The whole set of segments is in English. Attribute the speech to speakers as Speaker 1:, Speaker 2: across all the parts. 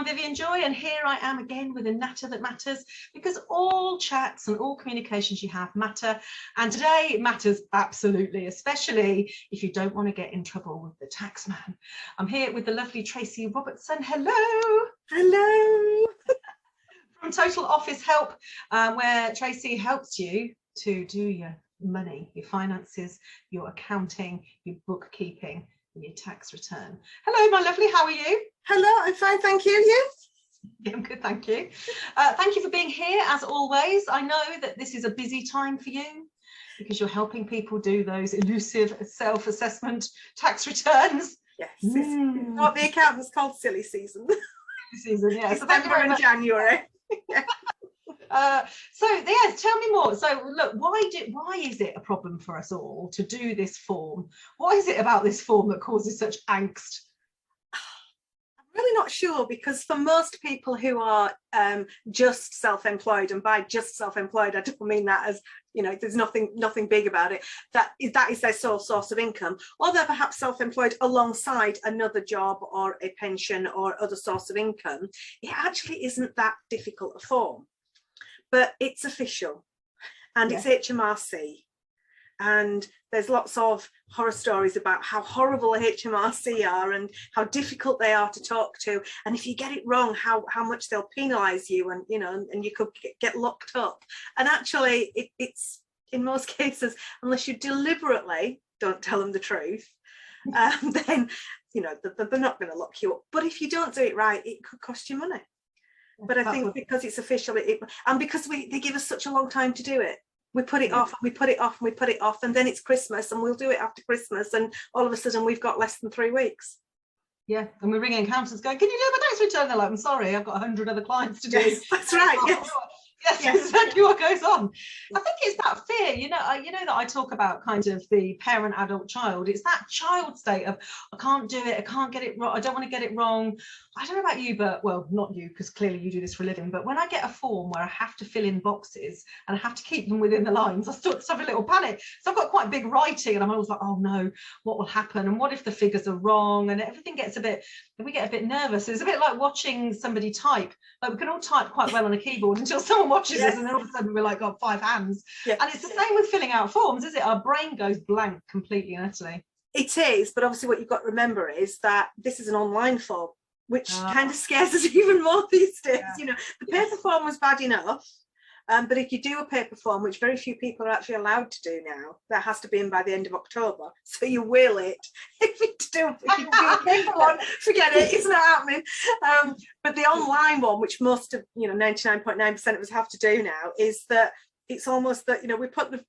Speaker 1: Vivian Joy, and here I am again with a Natter that matters, because all chats and all communications you have matter, and today it matters absolutely, especially if you don't want to get in trouble with the tax man. I'm here with the lovely Tracey Robertson. Hello.
Speaker 2: Hello.
Speaker 1: From Total Office Help, where Tracey helps you to do your money, your finances, your accounting, your bookkeeping, and your tax return. Hello, my lovely, how are you?
Speaker 2: Hello, I'm fine, thank you. You?
Speaker 1: Yeah, I'm good, thank you. Thank you for being here, as always. I know that this is a busy time for you because you're helping people do those elusive self-assessment tax returns.
Speaker 2: Yes, it's what the accountants called silly season.
Speaker 1: Season, yeah. So
Speaker 2: December and January. Yeah.
Speaker 1: So yes, tell me more. So look, why is it a problem for us all to do this form? What is it about this form that causes such angst?
Speaker 2: I'm really not sure, because for most people who are just self-employed, and by just self-employed I don't mean that as, you know, there's nothing big about it, that is their sole source of income, or they're perhaps self-employed alongside another job or a pension or other source of income, it actually isn't that difficult a form. But it's official, and it's HMRC, and there's lots of horror stories about how horrible HMRC are and how difficult they are to talk to, and if you get it wrong, how much they'll penalise you, and you know, and you could get locked up. And actually, it's in most cases, unless you deliberately don't tell them the truth, then you know they're not going to lock you up. But if you don't do it right, it could cost you money. But I think because it's official, and because they give us such a long time to do it, we put it off, and we put it off, and we put it off, and then it's Christmas, and we'll do it after Christmas, and all of a sudden we've got less than 3 weeks. Yeah,
Speaker 1: and we're ringing accountants going, "Can you do my tax return?" They're like, "I'm sorry, I've got 100 other clients to do."
Speaker 2: Yes, that's right. Yes.
Speaker 1: Yes, exactly what goes on. I think it's that fear, you know that I talk about kind of the parent, adult, child. It's that child state of, I can't do it, I can't get it wrong, I don't want to get it wrong. I don't know about you, but, well, not you, because clearly you do this for a living, but when I get a form where I have to fill in boxes and I have to keep them within the lines, I start to have a little panic. So I've got quite big writing, and I'm always like, oh no, what will happen? And what if the figures are wrong? And everything gets we get a bit nervous. It's a bit like watching somebody type. Like, we can all type quite well on a keyboard until someone watches us, and then all of a sudden we're like, got 5 hands. And it's the same with filling out forms, is it? Our brain goes blank completely and utterly.
Speaker 2: It is, but obviously what you've got to remember is that this is an online form, which kind of scares us even more these days. You know, the paper form was bad enough, but if you do a paper form, which very few people are actually allowed to do now, that has to be in by the end of October, so you will it. If you do a paper one, forget it, it's not happening. But the online one, which most of, 99.9% of us have to do now, is that it's almost that,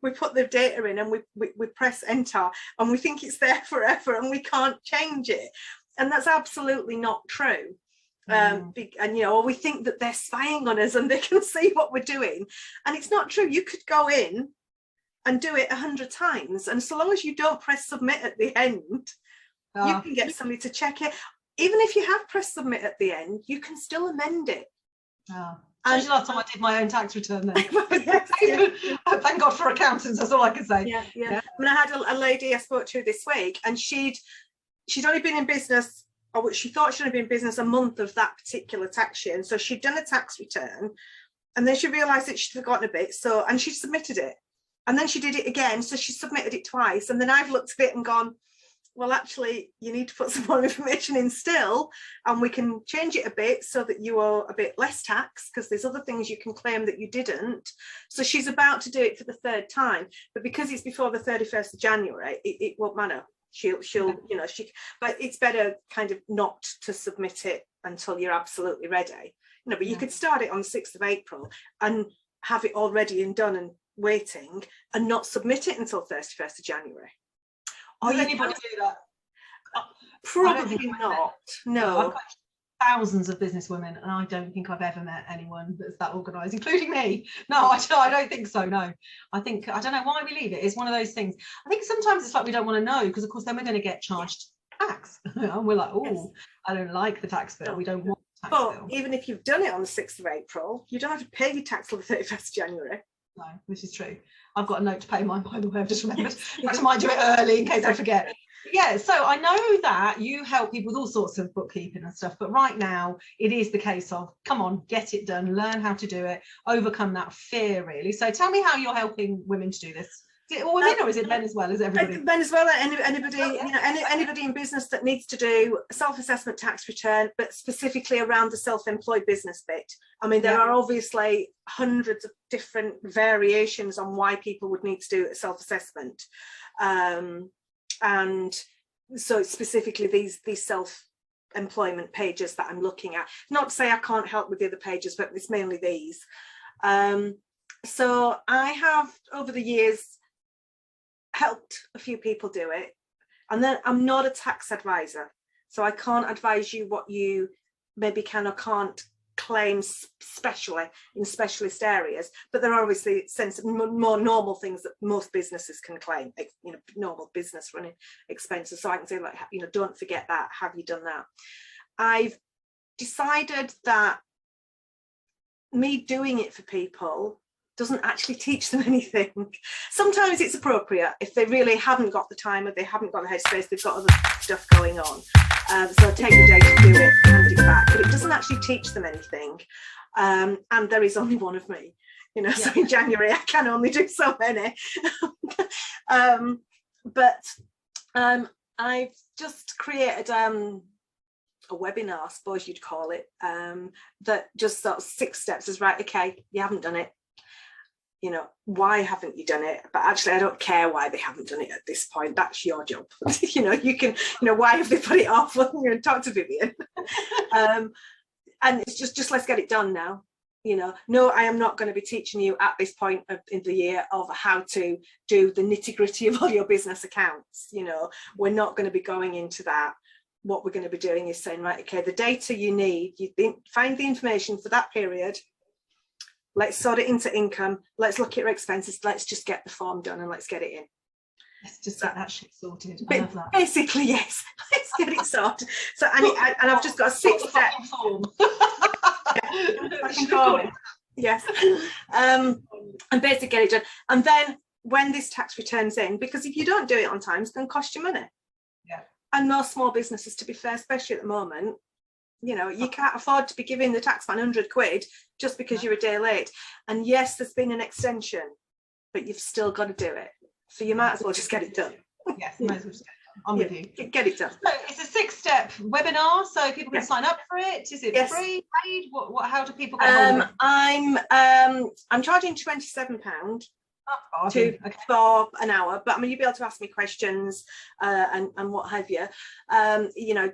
Speaker 2: we put the data in, and we press enter, and we think it's there forever, and we can't change it. And that's absolutely not true. And or we think that they're spying on us and they can see what we're doing, and it's not true. You could go in and do it 100 times, and so long as you don't press submit at the end, you can get somebody to check it. Even if you have pressed submit at the end, you can still amend it.
Speaker 1: And the last time I did my own tax return then. Thank God for accountants, that's all I can say.
Speaker 2: I mean, I had a lady I spoke to this week, and she'd only been in business, or she thought she'd only been in business a month of that particular tax year, and so she'd done a tax return, and then she realised that she'd forgotten a bit, and she submitted it, and then she did it again, so she submitted it twice, and then I've looked at it and gone, well, actually, you need to put some more information in still, and we can change it a bit so that you owe a bit less tax, because there's other things you can claim that you didn't. So she's about to do it for the 3rd time, but because it's before the 31st of January, it won't matter. She'll but it's better kind of not to submit it until you're absolutely ready. But you could start it on the 6th of April and have it all ready and done and waiting, and not submit it until 31st of January.
Speaker 1: Does anybody do that?
Speaker 2: Probably not. No.
Speaker 1: I've got thousands of business women, and I don't think I've ever met anyone that's that organised, including me. No, I don't think so. No, I don't know why we leave it. It's one of those things. I think sometimes it's like we don't want to know, because of course then we're going to get charged tax, and we're like, oh, I don't like the tax bill. We don't want the tax bill.
Speaker 2: Even if you've done it on the 6th of April, you don't have to pay your tax till the 31st of January.
Speaker 1: No, this is true. I've got a note to pay mine, by the way, I've just remembered. I might do it early in case I forget. Yeah, so I know that you help people with all sorts of bookkeeping and stuff, but right now it is the case of, come on, get it done, learn how to do it, overcome that fear, really. So tell me how you're helping women to do this. Is it all women or is it men as well as everybody?
Speaker 2: Men as well, anybody, you know, anybody in business that needs to do a self-assessment tax return, but specifically around the self-employed business bit. I mean, there are obviously hundreds of different variations on why people would need to do a self-assessment. And so specifically these self-employment pages that I'm looking at. Not to say I can't help with the other pages, but it's mainly these. So I have, over the years, helped a few people do it. And then I'm not a tax advisor, so I can't advise you what you maybe can or can't claim specially in specialist areas, but there are obviously more normal things that most businesses can claim, you know, normal business running expenses. So I can say, like, you know, don't forget that, have you done that? I've decided that me doing it for people doesn't actually teach them anything. Sometimes it's appropriate if they really haven't got the time or they haven't got the headspace, they've got other stuff going on. So I take the day to do it, hand it back, but it doesn't actually teach them anything. And there is only one of me, you know, so in January I can only do so many. I've just created a webinar, I suppose you'd call it, that just sort of 6 steps is, right, okay, you haven't done it. You know, why haven't you done it? But actually, I don't care why they haven't done it at this point. That's your job. You know, you can, you know, why have they put it off? Well, you know, talk to Vivian. And it's just let's get it done now. You know, no, I am not going to be teaching you at this point in the year of how to do the nitty-gritty of all your business accounts. You know, we're not going to be going into that. What we're going to be doing is saying, right, okay, the data you need, find the information for that period. Let's sort it into income. Let's look at your expenses. Let's just get the form done and let's get it in.
Speaker 1: Let's just get that shit sorted. I love that.
Speaker 2: Basically, yes. Let's get it sorted. So, and I've just got a 6-step form. Yes. And basically get it done. And then when this tax return's in, because if you don't do it on time, it's going to cost you money.
Speaker 1: Yeah.
Speaker 2: And most small businesses, to be fair, especially at the moment, you know, you can't afford to be giving the taxman 100 quid just because you're a day late. And yes, there's been an extension, but you've still got to do it. So you might as well just get it done.
Speaker 1: Yes, might as well just get it done. I'm with you.
Speaker 2: Get it done.
Speaker 1: So it's a 6-step webinar, so people can sign up for it. Is it free, paid? What? How do people get hold of it?
Speaker 2: I'm charging £27 for an hour, but I mean, you'll be able to ask me questions and what have you. You know,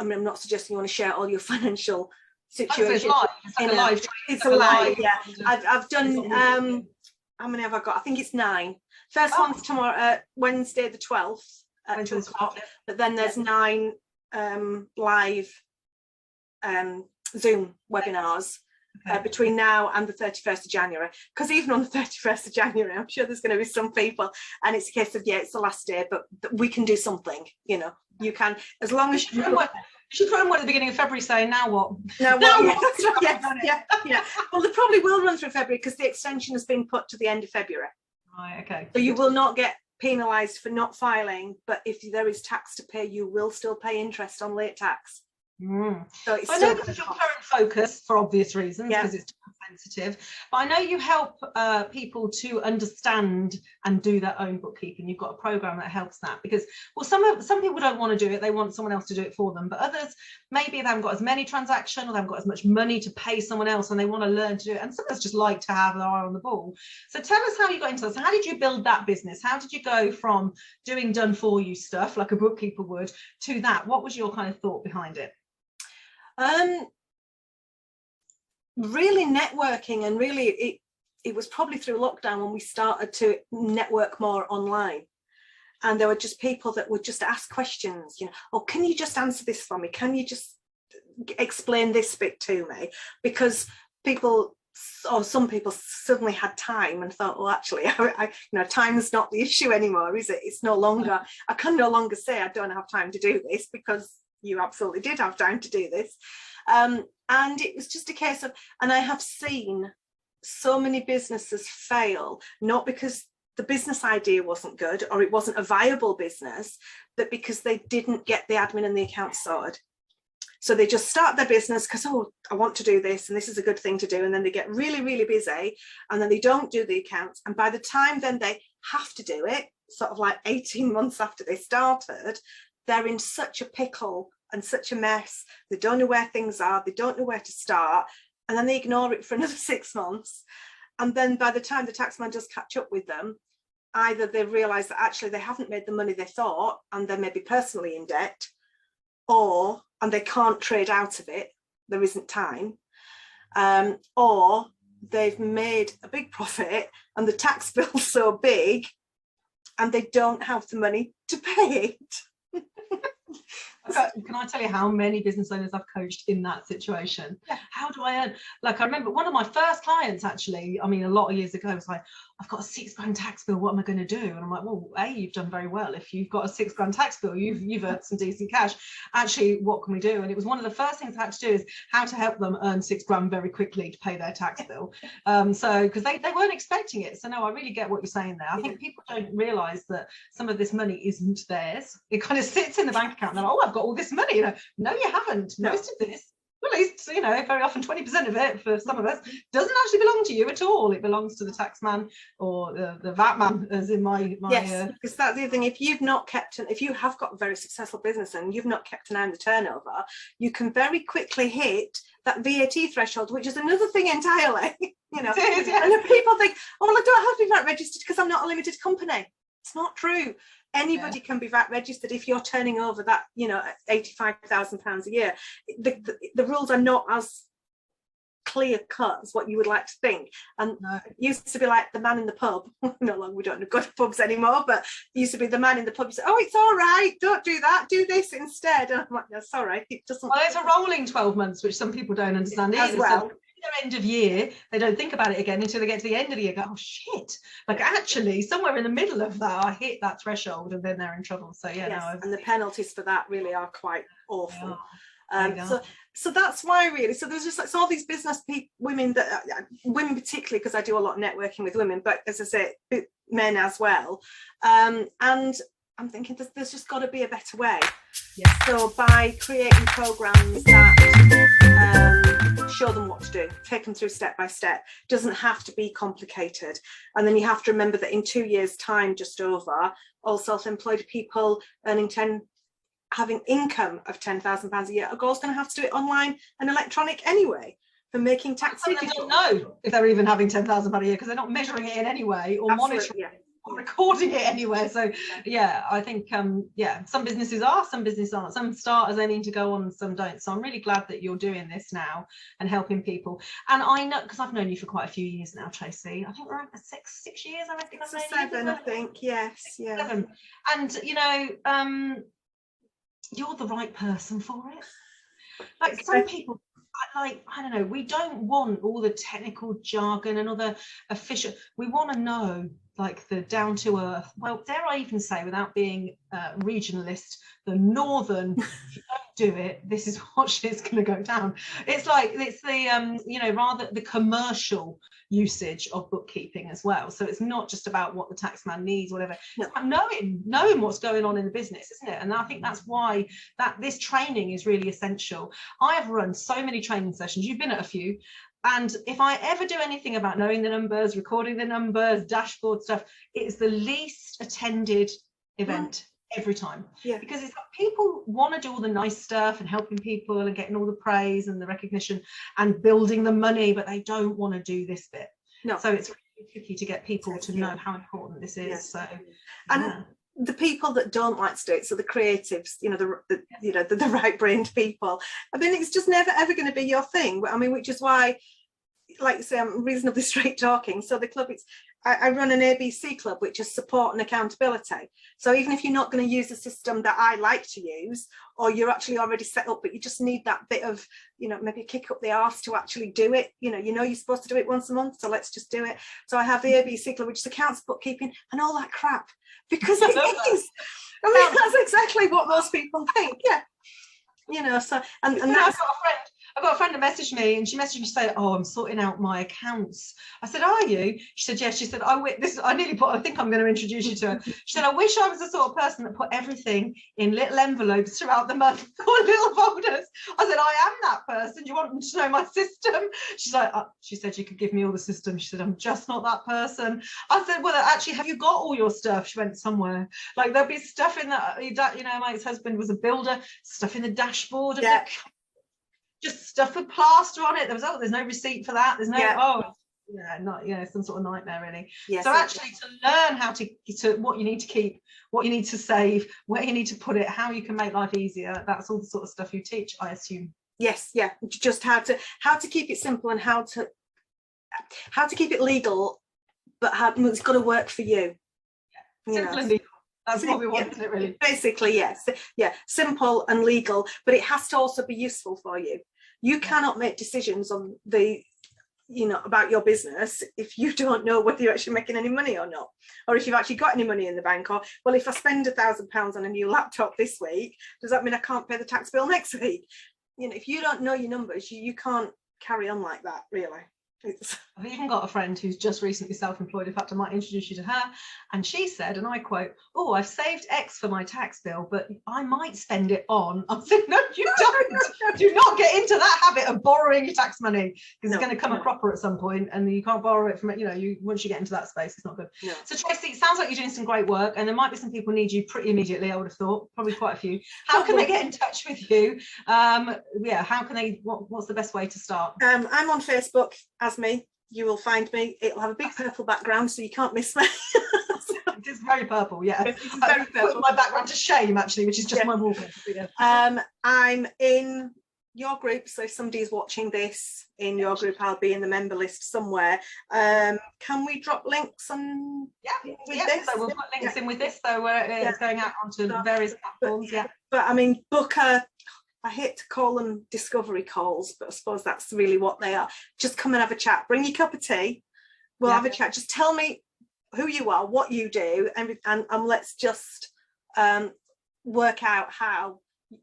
Speaker 2: I mean, I'm not suggesting you want to share all your financial situation. It's a live, yeah. I've done, how many have I got? I think it's 9. First one's tomorrow, Wednesday the 12th at 2 o'clock, but then there's 9 live Zoom webinars between now and the 31st of January. Because even on the 31st of January, I'm sure there's going to be some people, and it's a case of, it's the last day, but we can do something, you know. You can, as long as you
Speaker 1: should put in one at the beginning of February saying, now what?
Speaker 2: Now what? Yeah. Well, they probably will run through February because the extension has been put to the end of February.
Speaker 1: Right, okay.
Speaker 2: So you will not get penalised for not filing, but if there is tax to pay, you will still pay interest on late tax. So it's
Speaker 1: I know this is your current focus for obvious reasons, because it's sensitive, but I know you help people to understand and do their own bookkeeping. You've got a program that helps that, because, well, some people don't want to do it, they want someone else to do it for them, but others, maybe they haven't got as many transactions or they haven't got as much money to pay someone else and they want to learn to do it, and some of us just like to have their eye on the ball. So tell us how you got into this. How did you build that business? How did you go from doing done for you stuff like a bookkeeper would to that? What was your kind of thought behind it?
Speaker 2: Really networking, and really it was probably through lockdown when we started to network more online, and there were just people that would just ask questions, you know, oh, can you just answer this for me, can you just explain this bit to me, because people, or some people suddenly had time and thought, well, actually, I you know, time's not the issue anymore, is it? It's no longer, I can no longer say I don't have time to do this, because you absolutely did have time to do this. And it was just a case of, and I have seen so many businesses fail, not because the business idea wasn't good, or it wasn't a viable business, that because they didn't get the admin and the accounts sorted. So they just start their business because, oh, I want to do this and this is a good thing to do. And then they get really, really busy and then they don't do the accounts. And by the time then they have to do it, sort of like 18 months after they started, they're in such a pickle and such a mess. They don't know where things are. They don't know where to start. And then they ignore it for another 6 months. And then by the time the taxman does catch up with them, either they realise that actually they haven't made the money they thought and they're maybe personally in debt, and they can't trade out of it, there isn't time, or they've made a big profit and the tax bill's so big and they don't have the money to pay it.
Speaker 1: Can I tell you how many business owners I've coached in that situation?
Speaker 2: Yeah.
Speaker 1: How do I earn? Like, I remember one of my first clients, actually, I mean, a lot of years ago, was like, I've got a £6,000 tax bill. What am I going to do? And I'm like, well, you've done very well. If you've got a £6,000 tax bill, you've earned some decent cash. Actually, what can we do? And it was one of the first things I had to do is how to help them earn £6,000 very quickly to pay their tax bill. So because they weren't expecting it. So no, I really get what you're saying there. I think people don't realise that some of this money isn't theirs. It kind of sits in the bank account. And they're like, oh, I've got all this money. No, you haven't. Most of this, well, at least, very often 20% of it for some of us doesn't actually belong to you at all. It belongs to the tax man or the VAT man, as in my
Speaker 2: yes, because that's the other thing. If you've not kept if you have got a very successful business and you've not kept an eye on the turnover, you can very quickly hit that VAT threshold, which is another thing entirely.
Speaker 1: It is, yes.
Speaker 2: And people think, oh, well, I don't have to be VAT registered because I'm not a limited company. It's not true. Anybody can be VAT registered if you're turning over that, £85,000 a year. The rules are not as clear cut as what you would like to think. And it used to be like the man in the pub. No longer, we don't go to pubs anymore, but it used to be the man in the pub. You say, oh, it's all right, don't do that, do this instead. And I'm like, no, sorry, it doesn't.
Speaker 1: Well, it's a rolling 12 months, which some people don't understand
Speaker 2: as
Speaker 1: either.
Speaker 2: well.
Speaker 1: So their end of year, they don't think about it again until they get to the end of the year, go, oh shit, like actually somewhere in the middle of that I hit that threshold and then they're in trouble. So
Speaker 2: and the penalties for that really are quite awful. So that's why really, so there's just like, so all these business women women particularly, because I do a lot of networking with women, but as I say, men as well, and I'm thinking there's just got to be a better way. So by creating programs that show them what to do, take them through step by step, doesn't have to be complicated. And then you have to remember that in 2 years time, just over, all self-employed people having income of £10,000 a year are going to have to do it online and electronic anyway, for making tax.
Speaker 1: They don't know if they're even having £10,000 a year because they're not measuring it in any way or monitoring or recording it anywhere. So I think some businesses are, some businesses aren't. Some start as aiming to go on and some don't. So I'm really glad that you're doing this now and helping people. And I know, because I've known you for quite a few years now, Tracey. I think we're at 6 years, I reckon.
Speaker 2: 6 or 7, I think. Yes,
Speaker 1: 7. And you're the right person for it. Like some people, I don't know, we don't want all the technical jargon and all the official. We want to know like the down to earth, well, dare I even say, without being regionalist, the northern, if you don't do it, this is what shit's going to go down. It's like, it's the, rather the commercial usage of bookkeeping as well. So it's not just about what the taxman needs, whatever. It's about knowing what's going on in the business, isn't it? And I think that's why this training is really essential. I have run so many training sessions. You've been at a few. And if I ever do anything about knowing the numbers, recording the numbers, dashboard stuff, it's the least attended event every time. Because it's like people want to do all the nice stuff and helping people and getting all the praise and the recognition and building the money, but they don't want to do this bit. So it's really tricky to get people to know how important this is. So
Speaker 2: the people that don't like to do it, so the creatives, the right-brained people, I mean, it's just never ever going to be your thing. I mean, which is why, like you say, I'm reasonably straight talking. So the club, I run an ABC club, which is support and accountability. So even if you're not going to use the system that I like to use, or you're actually already set up, but you just need that bit of, maybe a kick up the arse to actually do it. You're supposed to do it once a month, so let's just do it. So I have the ABC club, which is accounts, bookkeeping, and all that crap, because it is. I mean, that's exactly what most people think. So and that's.
Speaker 1: I've got a friend that messaged me, and she messaged me saying, "Oh, I'm sorting out my accounts." I said, "Are you?" She said, "Yes." She said, I nearly put, I think I'm going to introduce you to her. She said, "I wish I was the sort of person that put everything in little envelopes throughout the month or little folders." I said, "I am that person. Do you want to know my system?" She's like, she said she could give me all the system. She said, "I'm just not that person." I said, "Well, actually, have you got all your stuff?" She went, "Somewhere." Like, there'll be stuff in that, you know, my ex-husband was a builder, stuff in the dashboard of the, just stuff with plaster on it. There was, oh, there's no receipt for that. There's no, some sort of nightmare, really. So actually, to learn how to what you need to keep, what you need to save, where you need to put it, how you can make life easier, that's all the sort of stuff you teach, I assume.
Speaker 2: Yes, yeah, just how to keep it simple, and how to keep it legal, but it's got to work for you.
Speaker 1: Simple and legal. That's what we want, isn't it, really?
Speaker 2: Basically, yes. Yeah, simple and legal, but it has to also be useful for you. You cannot make decisions on about your business if you don't know whether you're actually making any money or not, or if you've actually got any money in the bank, or, well, if I spend £1,000 on a new laptop this week, does that mean I can't pay the tax bill next week? If you don't know your numbers, you can't carry on like that, really.
Speaker 1: I've even got a friend who's just recently self-employed. In fact, I might introduce you to her. And she said, and I quote, "Oh, I've saved X for my tax bill, but I might spend it on." I said, "No, you don't. Do not get into that habit of borrowing your tax money, because it's going to come a cropper at some point, and you can't borrow it from it. Once you get into that space, it's not good." No. So Tracey, it sounds like you're doing some great work, and there might be some people need you pretty immediately. I would have thought, probably quite a few. How can they get in touch with you? How can they? What's the best way to start?
Speaker 2: I'm on Facebook as me. You will find me. It'll have a big purple background, so you can't miss me.
Speaker 1: It is very purple, yeah. It's very purple. My background to shame, actually, which is just my wallpaper.
Speaker 2: Yeah. I'm in your group, so if somebody's watching this in your group, I'll be in the member list somewhere. Can we drop links on?
Speaker 1: This? So we'll put links in with this, so it's going out onto various platforms.
Speaker 2: But I mean, book a. I hate to call them discovery calls, but I suppose that's really what they are. Just come and have a chat. Bring your cup of tea. We'll have a chat. Just tell me who you are, what you do, and let's just work out how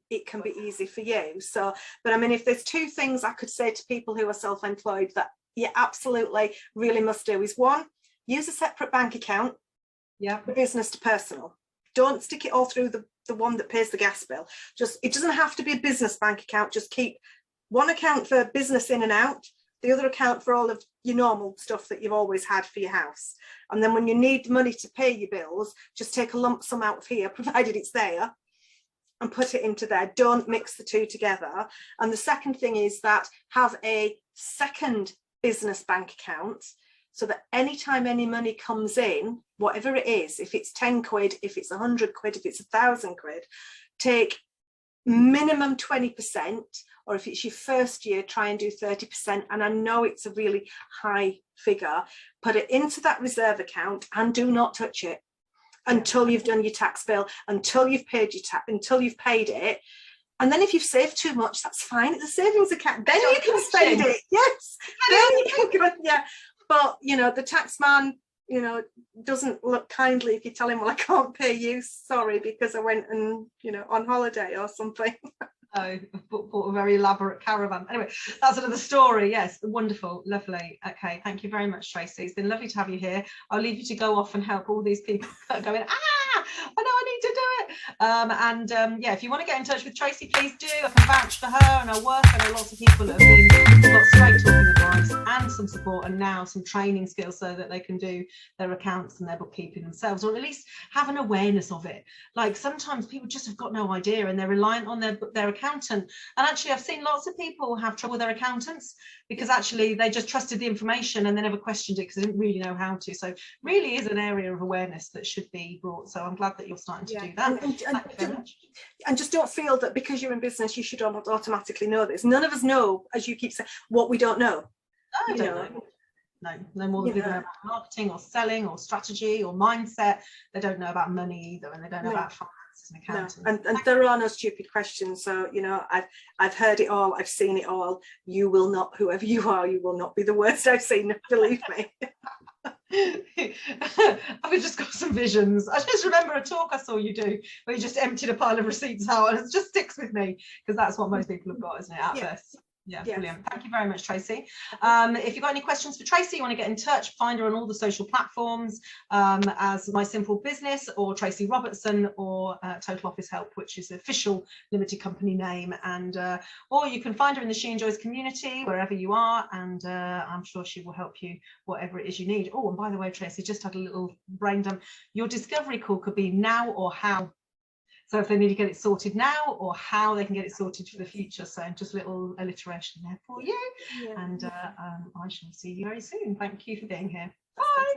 Speaker 2: it can be easy for you. So, but I mean, if there's two things I could say to people who are self-employed that you absolutely really must do, is one, use a separate bank account. For business to personal. Don't stick it all through the one that pays the gas bill. It doesn't have to be a business bank account. Just keep one account for business in and out, the other account for all of your normal stuff that you've always had for your house. And then when you need money to pay your bills, just take a lump sum out of here, provided it's there, and put it into there. Don't mix the two together. And the second thing is that have a second business bank account, so that anytime any money comes in, whatever it is, if it's 10 quid, if it's 100 quid, if it's 1,000 quid, take minimum 20%, or if it's your first year, try and do 30%. And I know it's a really high figure. Put it into that reserve account and do not touch it until you've done your tax bill, until you've paid your tax, until you've paid it. And then if you've saved too much, that's fine. It's a savings account. Then you can spend it. Yes. Then you can go, But, the tax man, doesn't look kindly if you tell him, well, I can't pay you, sorry, because I went and, on holiday or something.
Speaker 1: Oh, bought a very elaborate caravan. Anyway, that's another story. Yes, wonderful, lovely. Okay, thank you very much, Tracey. It's been lovely to have you here. I'll leave you to go off and help all these people that are going, I know I need to do it. If you want to get in touch with Tracey, please do. I can vouch for her and her work. I know lots of people that have got straight talking advice and some support, and now some training skills so that they can do their accounts and their bookkeeping themselves, or at least have an awareness of it. Like, sometimes people just have got no idea and they're reliant on their accountant. And actually, I've seen lots of people have trouble with their accountants because actually they just trusted the information and they never questioned it because they didn't really know how to. So really is an area of awareness that should be brought. So I'm glad that you're starting to do that.
Speaker 2: And just don't feel that because you're in business you should automatically know this. None of us know, as you keep saying, what we don't know.
Speaker 1: I don't know. No more than people know about marketing or selling or strategy or mindset. They don't know about money either, and they don't know about finance and accounting.
Speaker 2: And there are no stupid questions. So I've heard it all, I've seen it all. You will not, whoever you are, you will not be the worst I've seen, believe me.
Speaker 1: I've just got some visions. I just remember a talk I saw you do where you just emptied a pile of receipts out, and it just sticks with me because that's what most people have got, isn't it, at first? Yeah,
Speaker 2: Yes.
Speaker 1: brilliant. Thank you very much, Tracey. If you've got any questions for Tracey, you want to get in touch, find her on all the social platforms as My Simple Business or Tracey Robertson or Total Office Help, which is the official limited company name. And or you can find her in the She Enjoys community, wherever you are, and I'm sure she will help you whatever it is you need. Oh, and by the way, Tracey, just had a little brain dump. Your discovery call could be now or how. So if they need to get it sorted now, or how they can get it sorted for the future. So just a little alliteration there for you.
Speaker 2: Yeah.
Speaker 1: And I shall see you very soon. Thank you for being here.
Speaker 2: Bye.